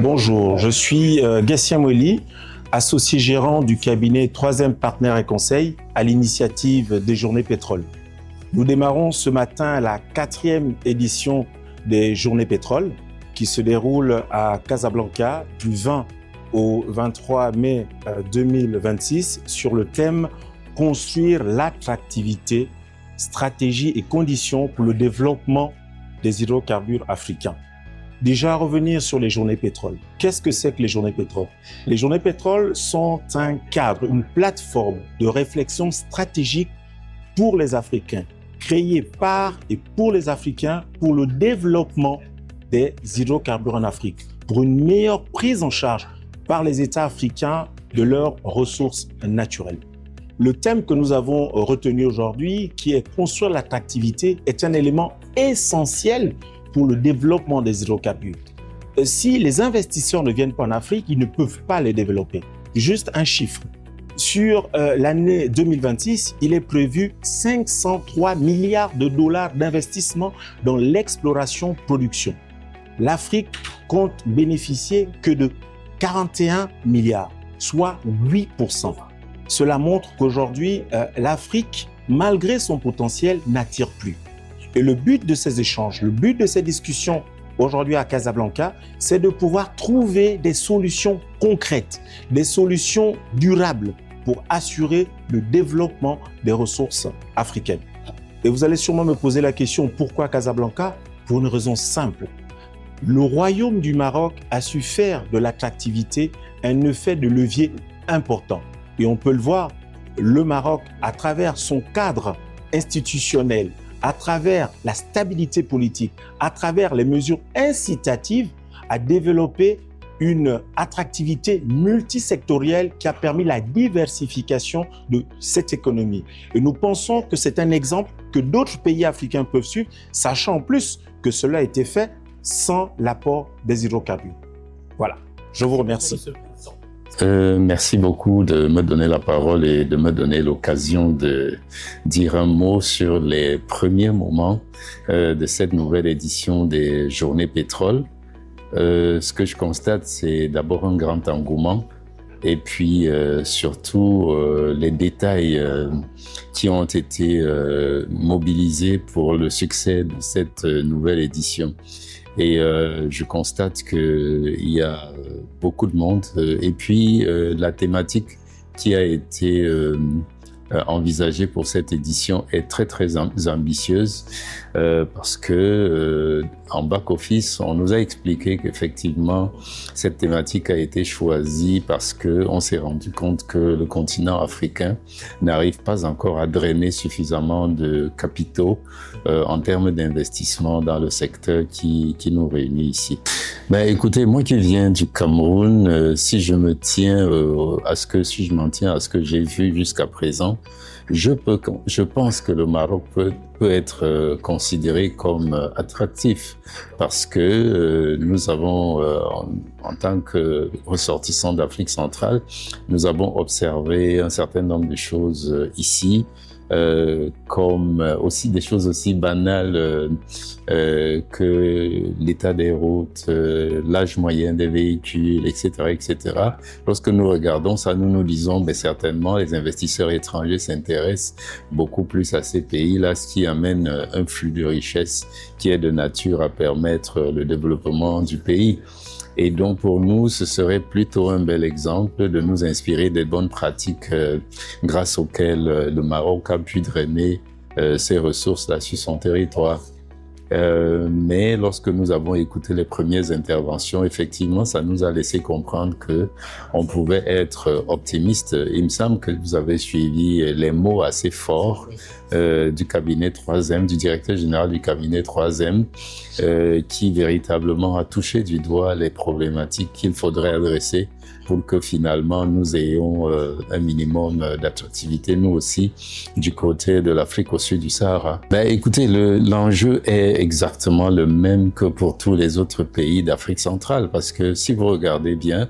Bonjour, je suis Gatien Moueli, associé gérant du cabinet 3e Partenaires et Conseil à l'initiative des Journées Pétrole. Nous démarrons ce matin la 4e édition des Journées Pétrole qui se déroule à Casablanca du 20 au 23 mai 2026 sur le thème « Construire l'attractivité, stratégie et conditions pour le développement des hydrocarbures africains ». Déjà, revenir sur les journées pétrole. Qu'est-ce que c'est que les journées pétrole? Les journées pétrole sont un cadre, une plateforme de réflexion stratégique pour les Africains, créée par et pour les Africains pour le développement des hydrocarbures en Afrique, pour une meilleure prise en charge par les États africains de leurs ressources naturelles. Le thème que nous avons retenu aujourd'hui, qui est construire l'attractivité, est un élément essentiel pour le développement des hydrocarbures. Si les investisseurs ne viennent pas en Afrique, ils ne peuvent pas les développer. Juste un chiffre. Sur l'année 2026, il est prévu 503 milliards de dollars d'investissement dans l'exploration-production. L'Afrique compte bénéficier que de 41 milliards, soit 8%. Cela montre qu'aujourd'hui, l'Afrique, malgré son potentiel, n'attire plus. Et le but de ces échanges, le but de ces discussions aujourd'hui à Casablanca, c'est de pouvoir trouver des solutions concrètes, des solutions durables pour assurer le développement des ressources africaines. Et vous allez sûrement me poser la question, pourquoi Casablanca? Pour une raison simple. Le Royaume du Maroc a su faire de l'attractivité un effet de levier important. Et on peut le voir, le Maroc, à travers son cadre institutionnel, à travers la stabilité politique, à travers les mesures incitatives, a développé une attractivité multisectorielle qui a permis la diversification de cette économie. Et nous pensons que c'est un exemple que d'autres pays africains peuvent suivre, sachant en plus que cela a été fait sans l'apport des hydrocarbures. Voilà, je vous remercie. Merci beaucoup de me donner la parole et de me donner l'occasion de dire un mot sur les premiers moments de cette nouvelle édition des Journées Pétrole. Ce que je constate, c'est d'abord un grand engouement et puis surtout les détails qui ont été mobilisés pour le succès de cette nouvelle édition. Et je constate qu'il y a beaucoup de monde. Et puis, la thématique qui a été envisagée pour cette édition est très, très ambitieuse parce que en back-office, on nous a expliqué qu'effectivement, cette thématique a été choisie parce qu'on s'est rendu compte que le continent africain n'arrive pas encore à drainer suffisamment de capitaux en termes d'investissement dans le secteur qui nous réunit ici. Ben, écoutez, moi qui viens du Cameroun, si je m'en tiens à ce que j'ai vu jusqu'à présent, je pense que le Maroc peut être considéré comme attractif parce que nous avons, en tant que ressortissants d'Afrique centrale, nous avons observé un certain nombre de choses ici, comme aussi des choses aussi banales que l'état des routes, l'âge moyen des véhicules, etc., etc. Lorsque nous regardons ça, nous nous disons, ben certainement, les investisseurs étrangers s'intéressent beaucoup plus à ces pays-là, ce qui amène un flux de richesse qui est de nature à permettre le développement du pays. Et donc, pour nous, ce serait plutôt un bel exemple de nous inspirer des bonnes pratiques grâce auxquelles le Maroc a pu drainer ses ressources là sur son territoire. Mais lorsque nous avons écouté les premières interventions, effectivement, ça nous a laissé comprendre que on pouvait être optimiste. Il me semble que vous avez suivi les mots assez forts du cabinet 3M, du directeur général du cabinet 3M, qui véritablement a touché du doigt les problématiques qu'il faudrait adresser pour que finalement nous ayons un minimum d'attractivité, nous aussi, du côté de l'Afrique au sud du Sahara. Ben, écoutez, l'enjeu est exactement le même que pour tous les autres pays d'Afrique centrale, parce que si vous regardez bien,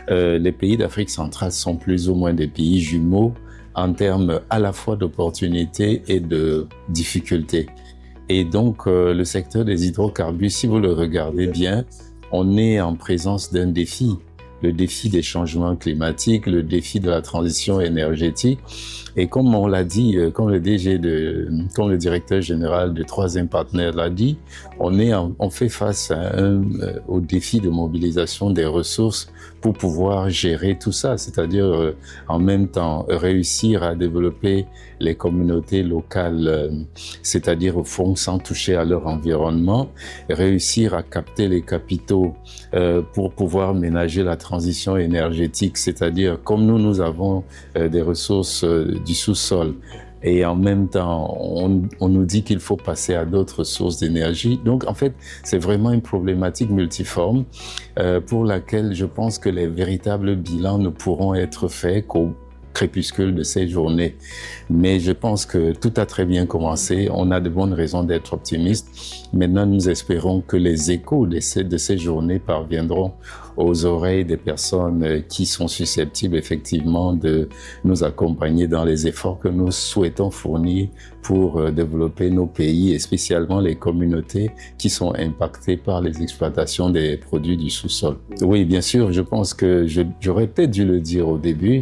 les pays d'Afrique centrale sont plus ou moins des pays jumeaux en termes à la fois d'opportunités et de difficultés. Et donc, le secteur des hydrocarbures, si vous le regardez bien, on est en présence d'un défi. Le défi des changements climatiques, le défi de la transition énergétique. Et comme on l'a dit, comme le directeur général du troisième partenaire l'a dit, on fait face au défi de mobilisation des ressources pour pouvoir gérer tout ça, c'est-à-dire en même temps réussir à développer les communautés locales, c'est-à-dire au fond sans toucher à leur environnement, réussir à capter les capitaux pour pouvoir ménager la transition énergétique, c'est-à-dire comme nous avons des ressources du sous-sol. Et en même temps, on nous dit qu'il faut passer à d'autres sources d'énergie. Donc, en fait, c'est vraiment une problématique multiforme pour laquelle je pense que les véritables bilans ne pourront être faits qu'au crépuscule de ces journées. Mais je pense que tout a très bien commencé. On a de bonnes raisons d'être optimistes. Maintenant, nous espérons que les échos de ces journées parviendront aux oreilles des personnes qui sont susceptibles effectivement de nous accompagner dans les efforts que nous souhaitons fournir pour développer nos pays et spécialement les communautés qui sont impactées par les exploitations des produits du sous-sol. Oui, bien sûr, je pense que j'aurais peut-être dû le dire au début,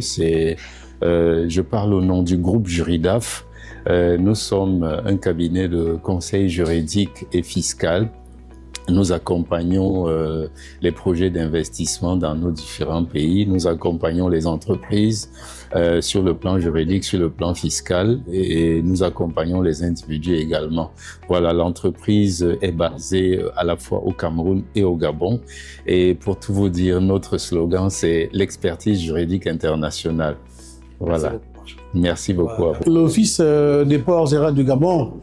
je parle au nom du groupe Juridaf. Nous sommes un cabinet de conseil juridique et fiscal. Nous accompagnons les projets d'investissement dans nos différents pays. Nous accompagnons les entreprises sur le plan juridique, sur le plan fiscal et nous accompagnons les individus également. Voilà, l'entreprise est basée à la fois au Cameroun et au Gabon. Et pour tout vous dire, notre slogan, c'est l'expertise juridique internationale. Voilà. Merci beaucoup. L'Office des ports et rails du Gabon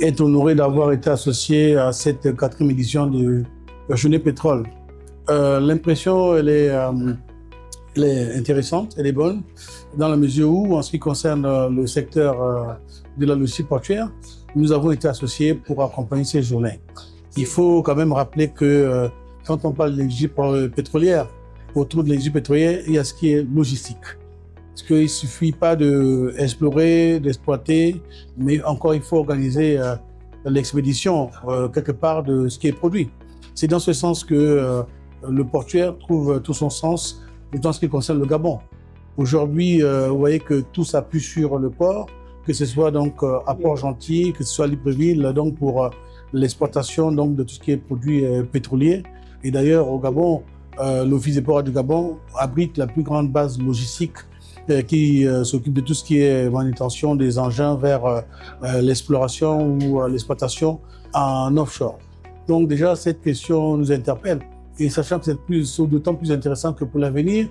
est honoré d'avoir été associé à cette 4e édition de la Journée Pétrole. L'impression, elle est intéressante, elle est bonne, dans la mesure où, en ce qui concerne le secteur de la logistique portuaire, nous avons été associés pour accompagner ces journées. Il faut quand même rappeler que quand on parle de l'énergie pétrolière, autour de l'énergie pétrolière, il y a ce qui est logistique. Parce qu'il ne suffit pas d'explorer, d'exploiter, mais encore il faut organiser l'expédition quelque part de ce qui est produit. C'est dans ce sens que le portuaire trouve tout son sens dans ce qui concerne le Gabon. Aujourd'hui, vous voyez que tout s'appuie sur le port, que ce soit donc à Port-Gentil, que ce soit à Libreville, donc pour l'exploitation donc de tout ce qui est produit pétrolier. Et d'ailleurs, au Gabon, l'Office des ports du Gabon abrite la plus grande base logistique qui s'occupe de tout ce qui est manutention des engins vers l'exploration ou l'exploitation en offshore. Donc déjà, cette question nous interpelle. Et sachant que c'est d'autant plus intéressant que pour l'avenir,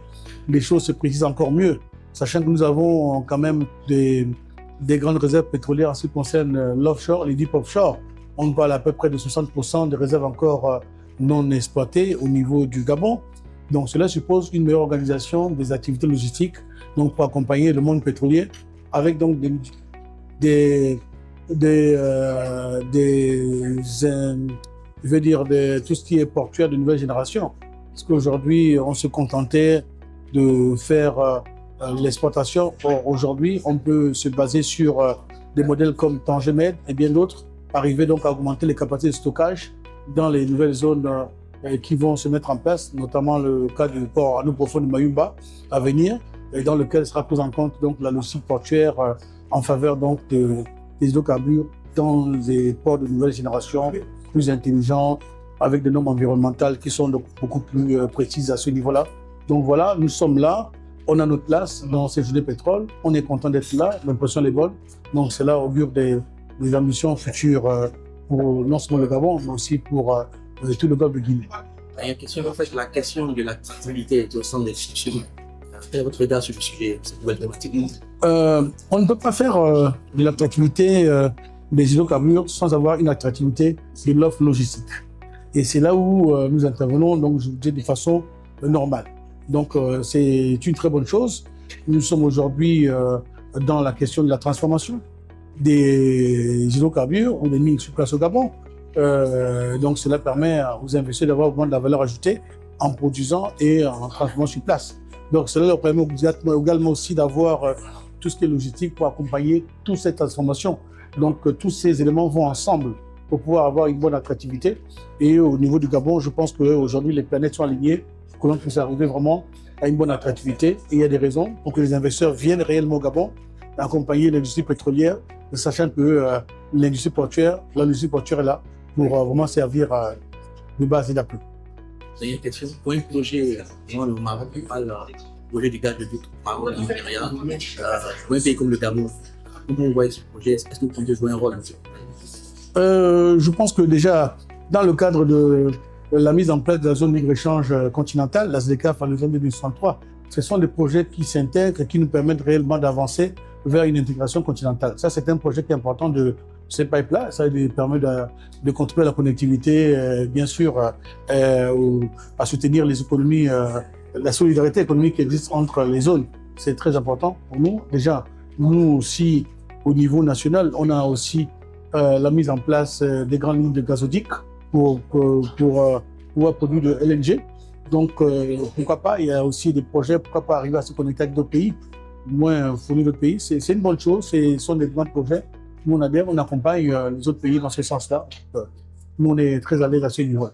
les choses se précisent encore mieux. Sachant que nous avons quand même des grandes réserves pétrolières en ce qui concerne l'offshore, les deep offshore. On parle à peu près de 60% de réserves encore non exploitées au niveau du Gabon. Donc cela suppose une meilleure organisation des activités logistiques, donc pour accompagner le monde pétrolier, avec donc tout ce qui est portuaire de nouvelle génération. Parce qu'aujourd'hui, on se contentait de faire l'exploitation. Or, aujourd'hui, on peut se baser sur des modèles comme Tangemed et bien d'autres, arriver donc à augmenter les capacités de stockage dans les nouvelles zones qui vont se mettre en place, notamment le cas du port à nous profond de Mayumba à venir, et dans lequel sera prise en compte donc la logistique portuaire en faveur donc des hydrocarbures dans les ports de nouvelle génération, plus intelligents, avec des normes environnementales qui sont donc beaucoup plus précises à ce niveau-là. Donc voilà, nous sommes là, on a notre place dans ces journées pétrole, on est content d'être là, l'impression est bonne. Donc cela augure des ambitions futures pour non seulement le Gabon, mais aussi pour tout le golfe de Guinée. Il y a question, en fait, la question de l'attractivité au sein des institutions. Quel est votre regard sur le sujet, cette nouvelle thématique? On ne peut pas faire de l'attractivité des hydrocarbures sans avoir une attractivité de l'offre logistique. Et c'est là où nous intervenons, donc je vous dis de façon normale. Donc c'est une très bonne chose. Nous sommes aujourd'hui dans la question de la transformation des hydrocarbures ou des mines sur place au Gabon. Donc cela permet aux investisseurs d'avoir vraiment de la valeur ajoutée en produisant et en transformant sur place. Donc cela leur permet également aussi d'avoir tout ce qui est logistique pour accompagner toute cette transformation. Donc tous ces éléments vont ensemble pour pouvoir avoir une bonne attractivité. Et au niveau du Gabon, je pense qu'aujourd'hui, les planètes sont alignées pour que l'on puisse arriver vraiment à une bonne attractivité. Et il y a des raisons pour que les investisseurs viennent réellement au Gabon, accompagner l'industrie pétrolière, sachant que l'industrie portuaire est là pour vraiment servir de base et d'appui. Dernière question. Pour un projet dans le Maroc, on parle projet du gaz de Duc au Maroc, Nigeria, pour un pays comme le Gabon, comment on voit ce projet? Est-ce que vous comptez jouer un rôle? Je pense que déjà, dans le cadre de la mise en place de la zone libre-échange continentale, la SDECAF en 2063, ce sont des projets qui s'intègrent et qui nous permettent réellement d'avancer vers une intégration continentale. Ça, c'est un projet qui est important de ces pipes-là. Ça permet de contribuer à la connectivité, bien sûr, à soutenir les économies, la solidarité économique qui existe entre les zones. C'est très important pour nous. Déjà, nous aussi, au niveau national, on a aussi la mise en place des grandes lignes de gazoduc pour pouvoir produire de LNG. Donc, pourquoi pas, il y a aussi des projets, pourquoi pas arriver à se connecter avec d'autres pays, moins fournir d'autres pays. C'est une bonne chose, ce sont des grands projets. Nous, on adhère, on accompagne les autres pays dans ce sens-là. Nous, on est très à l'aise à ce niveau.